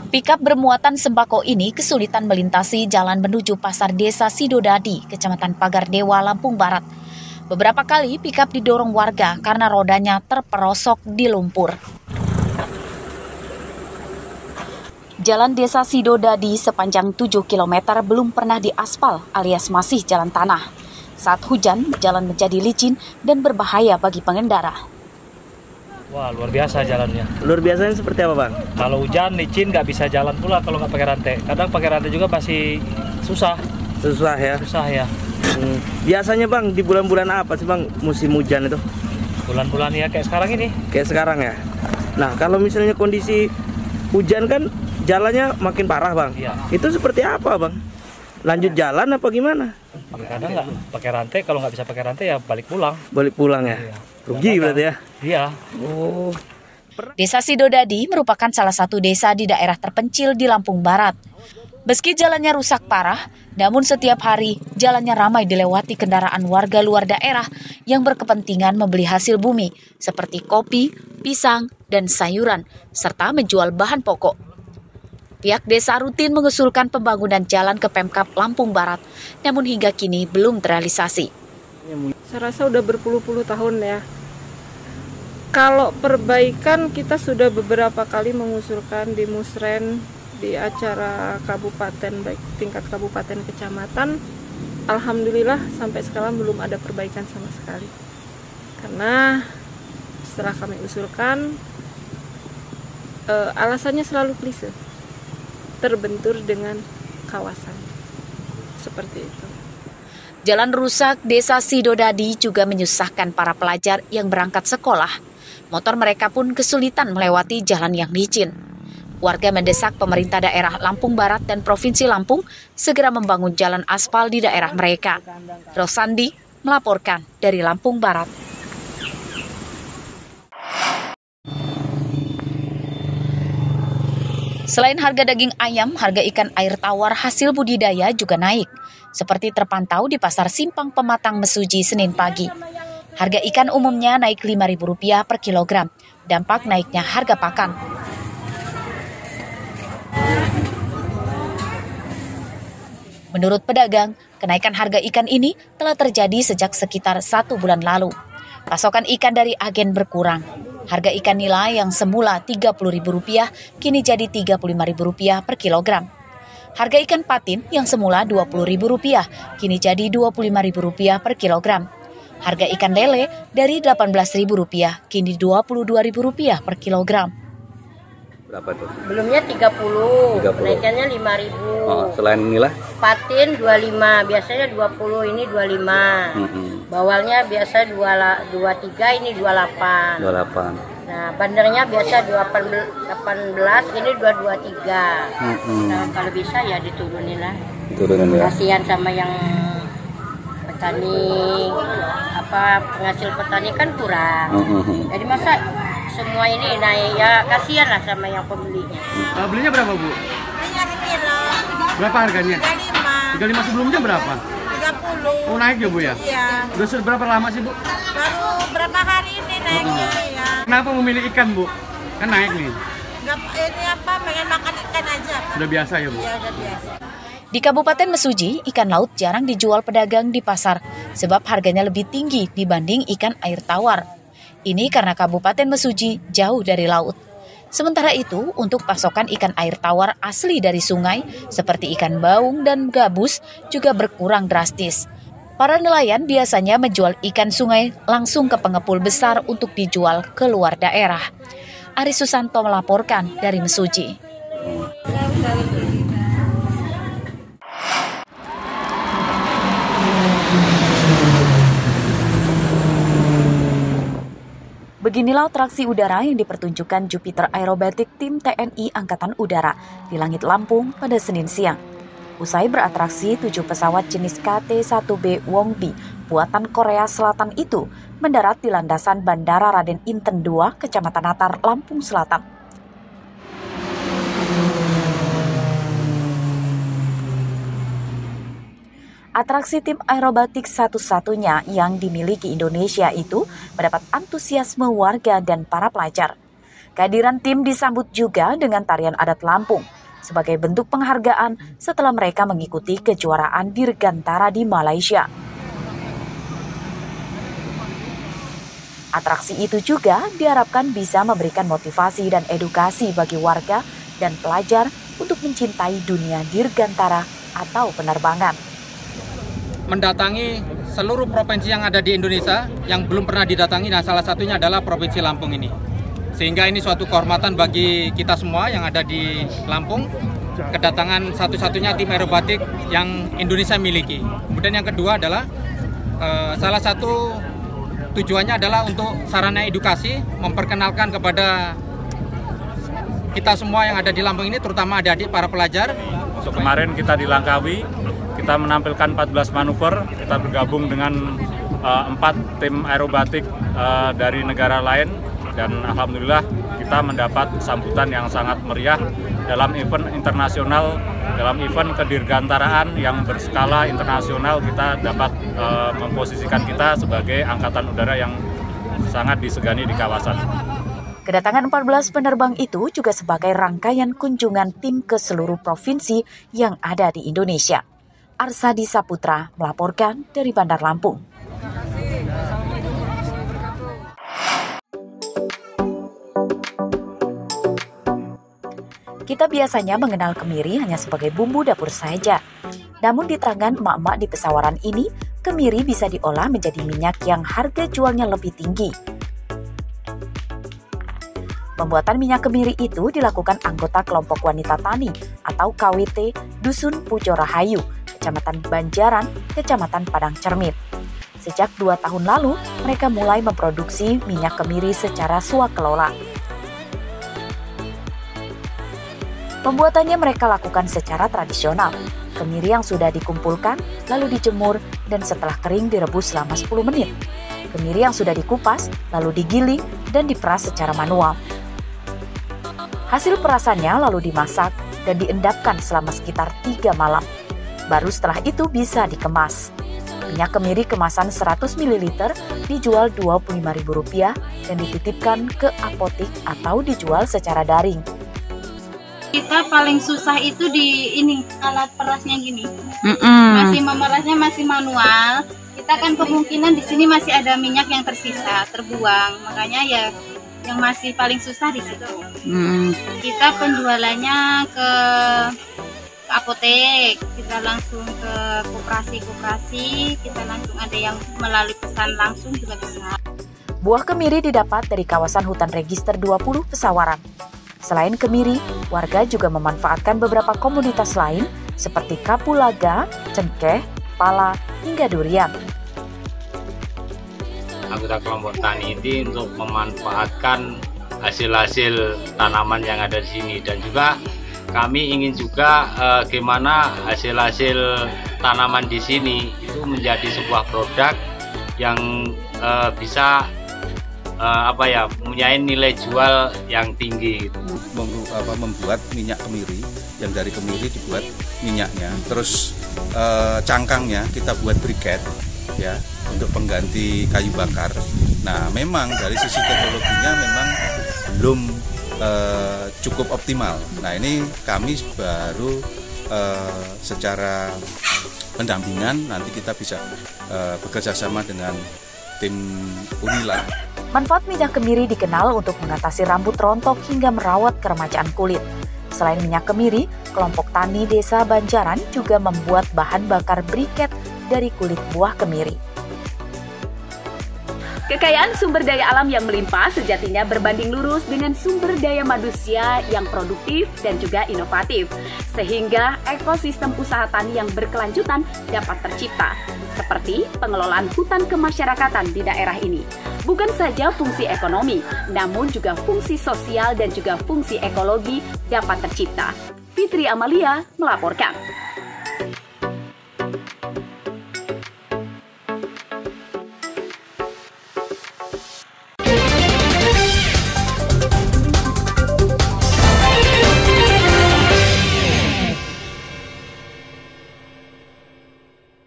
Pikap bermuatan sembako ini kesulitan melintasi jalan menuju pasar desa Sidodadi, Kecamatan Pagardewa, Lampung Barat. Beberapa kali pikap didorong warga karena rodanya terperosok di lumpur. Jalan desa Sidodadi sepanjang 7 km belum pernah diaspal alias masih jalan tanah. Saat hujan, jalan menjadi licin dan berbahaya bagi pengendara. Wah, luar biasa jalannya. Luar biasanya seperti apa, Bang? Kalau hujan, licin, nggak bisa jalan pula kalau nggak pakai rantai. Kadang pakai rantai juga masih susah. Susah ya? Susah ya. Biasanya, Bang, di bulan-bulan apa sih, Bang, musim hujan itu? Bulan-bulan ya kayak sekarang ini. Kayak sekarang ya? Nah, kalau misalnya kondisi hujan kan jalannya makin parah, Bang. Iya. Itu seperti apa, Bang? Lanjut jalan apa gimana? Kadang nggak pakai rantai, kalau nggak bisa pakai rantai ya balik pulang. Balik pulang ya? Iya. Rugi berarti ya? Iya. Oh. Desa Sidodadi merupakan salah satu desa di daerah terpencil di Lampung Barat. Meski jalannya rusak parah, namun setiap hari jalannya ramai dilewati kendaraan warga luar daerah yang berkepentingan membeli hasil bumi seperti kopi, pisang, dan sayuran, serta menjual bahan pokok. Pihak desa rutin mengusulkan pembangunan jalan ke Pemkab Lampung Barat, namun hingga kini belum terrealisasi. Saya rasa udah berpuluh-puluh tahun ya. Kalau perbaikan kita sudah beberapa kali mengusulkan di Musren, di acara kabupaten, baik tingkat kabupaten kecamatan. Alhamdulillah sampai sekarang belum ada perbaikan sama sekali. Karena setelah kami usulkan, alasannya selalu klise. Terbentur dengan kawasan. Seperti itu. Jalan rusak desa Sidodadi juga menyusahkan para pelajar yang berangkat sekolah. Motor mereka pun kesulitan melewati jalan yang licin. Warga mendesak pemerintah daerah Lampung Barat dan Provinsi Lampung segera membangun jalan aspal di daerah mereka. Rosandi melaporkan dari Lampung Barat. Selain harga daging ayam, harga ikan air tawar hasil budidaya juga naik. Seperti terpantau di Pasar Simpang Pematang Mesuji Senin pagi. Harga ikan umumnya naik Rp5.000 per kilogram. Dampak naiknya harga pakan. Menurut pedagang, kenaikan harga ikan ini telah terjadi sejak sekitar 1 bulan lalu. Pasokan ikan dari agen berkurang. Harga ikan nila yang semula Rp30.000 kini jadi Rp35.000 per kilogram. Harga ikan patin yang semula Rp20.000 kini jadi Rp25.000 per kilogram. Harga ikan lele dari Rp18.000 kini Rp22.000 per kilogram. Berapa tuh? Belumnya 30. Kenaikannya 5.000. Oh, selain inilah? Patin 25, biasanya 20, ini 25. Bawalnya biasa 23, ini 28. 28. Nah, bandernya biasa 18, ini 223. Nah, kalau bisa ya diturunin lah. Turunin ya. Kasihan sama yang petani, penghasil petani kan kurang. Jadi masa semua ini naik, ya kasihan lah sama yang pembelinya. Belinya berapa, Bu? Belinya sekilo. Berapa harganya? 35. 35 sebelumnya berapa? 30. Oh, naik ya, Bu ya? Iya. Udah berapa lama sih, Bu? Baru berapa hari ini naiknya ya. Kenapa memilih ikan, Bu? Kan naik nih. Pengen makan ikan aja. Sudah biasa ya, Bu? Iya, udah biasa. Di Kabupaten Mesuji, ikan laut jarang dijual pedagang di pasar sebab harganya lebih tinggi dibanding ikan air tawar. Ini karena Kabupaten Mesuji jauh dari laut. Sementara itu, untuk pasokan ikan air tawar asli dari sungai seperti ikan baung dan gabus juga berkurang drastis. Para nelayan biasanya menjual ikan sungai langsung ke pengepul besar untuk dijual ke luar daerah. Aris Susanto melaporkan dari Mesuji. Beginilah atraksi udara yang dipertunjukkan Jupiter Aerobatic Tim TNI Angkatan Udara di langit Lampung pada Senin siang. Usai beratraksi, 7 pesawat jenis KT-1B Wongbi buatan Korea Selatan itu mendarat di landasan Bandara Raden Inten II, Kecamatan Natar, Lampung Selatan. Atraksi tim aerobatik satu-satunya yang dimiliki Indonesia itu mendapat antusiasme warga dan para pelajar. Kehadiran tim disambut juga dengan tarian adat Lampung. sebagai bentuk penghargaan setelah mereka mengikuti kejuaraan Dirgantara di Malaysia. Atraksi itu juga diharapkan bisa memberikan motivasi dan edukasi bagi warga dan pelajar untuk mencintai dunia dirgantara atau penerbangan. Mendatangi seluruh provinsi yang ada di Indonesia yang belum pernah didatangi, nah salah satunya adalah Provinsi Lampung ini. Sehingga ini suatu kehormatan bagi kita semua yang ada di Lampung, kedatangan satu-satunya tim aerobatik yang Indonesia miliki. Kemudian yang kedua adalah salah satu tujuannya adalah untuk sarana edukasi, memperkenalkan kepada kita semua yang ada di Lampung ini, terutama adik-adik para pelajar. Kemarin kita di Langkawi, kita menampilkan 14 manuver, kita bergabung dengan 4 tim aerobatik dari negara lain, dan alhamdulillah kita mendapat sambutan yang sangat meriah dalam event internasional, dalam event kedirgantaraan yang berskala internasional. Kita dapat memposisikan kita sebagai angkatan udara yang sangat disegani di kawasan. Kedatangan 14 penerbang itu juga sebagai rangkaian kunjungan tim ke seluruh provinsi yang ada di Indonesia. Arsadi Saputra melaporkan dari Bandar Lampung. Kita biasanya mengenal kemiri hanya sebagai bumbu dapur saja. Namun di tangan emak-emak di pesawaran ini, kemiri bisa diolah menjadi minyak yang harga jualnya lebih tinggi. Pembuatan minyak kemiri itu dilakukan anggota kelompok wanita tani atau KWT Dusun Pujo Rahayu, Kecamatan Banjaran, Kecamatan Padang Cermit. Sejak 2 tahun lalu, mereka mulai memproduksi minyak kemiri secara swakelola. Pembuatannya mereka lakukan secara tradisional. Kemiri yang sudah dikumpulkan, lalu dijemur, dan setelah kering direbus selama 10 menit. Kemiri yang sudah dikupas, lalu digiling, dan diperas secara manual. Hasil perasannya lalu dimasak dan diendapkan selama sekitar 3 malam. Baru setelah itu bisa dikemas. Minyak kemiri kemasan 100 ml dijual Rp25.000 dan dititipkan ke apotik atau dijual secara daring. Kita paling susah itu di ini, alat perasnya gini. Masih memerasnya masih manual. Kita kan kemungkinan di sini masih ada minyak yang tersisa, terbuang. Makanya ya yang masih paling susah di situ. Kita penjualannya ke apotek, kita langsung ke koperasi, kita langsung ada yang melalui pesan langsung juga bisa. Buah kemiri didapat dari kawasan hutan register 20 Pesawaran. Selain kemiri, warga juga memanfaatkan beberapa komoditas lain seperti kapulaga, cengkeh, pala, hingga durian. Anggota kelompok tani ini untuk memanfaatkan hasil-hasil tanaman yang ada di sini, dan juga kami ingin juga gimana hasil-hasil tanaman di sini itu menjadi sebuah produk yang bisa mempunyai nilai jual yang tinggi. Membuat minyak kemiri, yang dari kemiri dibuat minyaknya, terus cangkangnya kita buat briket, ya, untuk pengganti kayu bakar. Nah, memang dari sisi teknologinya memang belum cukup optimal. Nah, ini kami baru secara pendampingan nanti kita bisa bekerja sama dengan tim Unila. Manfaat minyak kemiri dikenal untuk mengatasi rambut rontok hingga merawat keremajaan kulit. Selain minyak kemiri, kelompok tani desa Banjaran juga membuat bahan bakar briket dari kulit buah kemiri. Kekayaan sumber daya alam yang melimpah sejatinya berbanding lurus dengan sumber daya manusia yang produktif dan juga inovatif, sehingga ekosistem usaha tani yang berkelanjutan dapat tercipta, seperti pengelolaan hutan kemasyarakatan di daerah ini. Bukan saja fungsi ekonomi, namun juga fungsi sosial dan juga fungsi ekologi dapat tercipta. Fitri Amalia melaporkan.